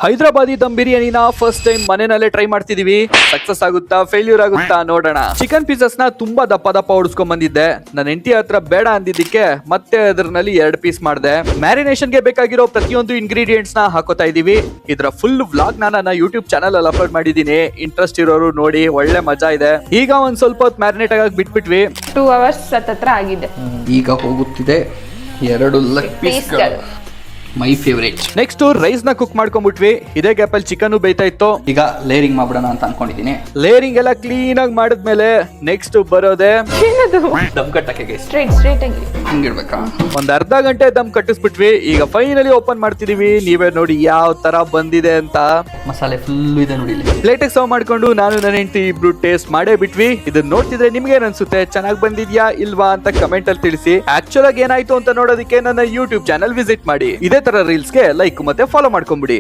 ಹೈದರಾಬಾದಿ ದಮ್ ಬಿರಿಯಾನಿನ first time ಮನೆಯಲ್ಲೇ try ಮಾಡ್ತಿದೀವಿ. Success ಆಗುತ್ತಾ ಫೇಲ್ಯೂರ್ ಆಗುತ್ತಾ ನೋಡೋಣ. ಚಿಕನ್ ಪೀಸಸ್ ನ ತುಂಬಾ ದಪ್ಪ ದಪ್ಪ ಹೊಡ್ಸ್ಕೊಂಡ್ ಬಂದಿದ್ದೆ. ನನ್ನ ಹೆಂಡತಿ ಹತ್ರ ಬೇಡ ಅಂದಿದ್ದಕ್ಕೆ ಮತ್ತೆ ಅದರಲ್ಲಿ 2 ಪೀಸ್ ಮಾಡಿದೆ. ಮ್ಯಾರಿನೇಷನ್ ಗೆ ಬೇಕಾಗಿರೋ ಪ್ರತಿಯೊಂದು ಇಂಗ್ರೀಡಿಯೆಂಟ್ಸ್ ನ ಹಾಕೋತಾ ಇದೀವಿ. ಇದರ ಫುಲ್ ವ್ಲಾಗ್ ನನ್ನ ಯೂಟ್ಯೂಬ್ ಚಾನಲ್ ಅಲ್ಲಿ ಅಪ್ಲೋಡ್ ಮಾಡಿದೀನಿ. ಇಂಟ್ರೆಸ್ಟ್ ಇರೋರು ನೋಡಿ, ಒಳ್ಳೆ ಮಜಾ ಇದೆ. ಈಗ ಒಂದ್ ಸ್ವಲ್ಪ ಹೊತ್ತು ಮ್ಯಾರಿನೇಟ್ ಆಗಕ್ ಬಿಟ್ಬಿಟ್ವಿ. 2 hours ಹತ್ರ ಆಗಿದೆ. ಈಗ ಹೋಗುತ್ತಿದೆ 2 ಲೆಗ್ ಪೀಸ್ಗಳು. My favourite. ನೆಕ್ಸ್ಟ್ ರೈಸ್ ನ ಕುಕ್ ಮಾಡ್ಕೊಂಡ್ಬಿಟ್ವಿ. ಇದೇ ಗ್ಯಾಪ್ ಅಲ್ಲಿ ಚಿಕನ್ ಬೇಯ್ತಾ ಇತ್ತು. ಈಗ ಲೇರಿಂಗ್ ಮಾಡ್ಬಿಡೋಣ ಅಂತ ಅನ್ಕೊಂಡಿದೀನಿ. ಲೇರಿಂಗ್ ಎಲ್ಲ ಕ್ಲೀನ್ ಆಗಿ ಮಾಡಿದ್ಮೇಲೆ ನೆಕ್ಸ್ಟ್ ಬರೋದೆ ದಮ್ ಕಟ್ಟಕ್ಕೆ. ಸ್ಟ್ರೈಟ್ ಆಗಿ ಹಿಂಗಿಡ್ಬೇಕಾ? ಒಂದ್ ಅರ್ಧ ಗಂಟೆ ದಮ್ ಕಟ್ಟಿಸ್ಬಿಟ್ವಿ. ಈಗ ಫೈನಲಿ ಓಪನ್ ಮಾಡ್ತಿದೀವಿ. ನೀವೇ ನೋಡಿ ಯಾವ ತರ ಬಂದಿದೆ ಅಂತ. ಮಸಾಲೆ ಫುಲ್ ಇದೆ ನೋಡಿ. ಪ್ಲೇಟ್ ಸರ್ವ್ ಮಾಡ್ಕೊಂಡು ನಾನು ನನ್ನ ಹೆಂಡತಿ ಇಬ್ರು ಟೇಸ್ಟ್ ಮಾಡೇ ಬಿಟ್ವಿ. ಇದನ್ನ ನೋಡ್ತಿದ್ರೆ ನಿಮ್ಗೆ ಏನ್ ಅನ್ಸುತ್ತೆ? ಚೆನ್ನಾಗಿ ಬಂದಿದ್ಯಾ ಇಲ್ವಾ ಅಂತ ಕಮೆಂಟ್ ಅಲ್ಲಿ ತಿಳಿಸಿ. ಆಕ್ಚುಲ್ ಆಗಿ ಏನಾಯ್ತು ಅಂತ ನೋಡೋದಕ್ಕೆ ನನ್ನ ಯೂಟ್ಯೂಬ್ ಚಾನಲ್ ವಿಸಿಟ್ ಮಾಡಿ. ಇದೇ ತರ ರೀಲ್ಸ್ ಗೆ ಲೈಕ್ ಮತ್ತೆ ಫಾಲೋ ಮಾಡ್ಕೊಂಡ್ಬಿಡಿ.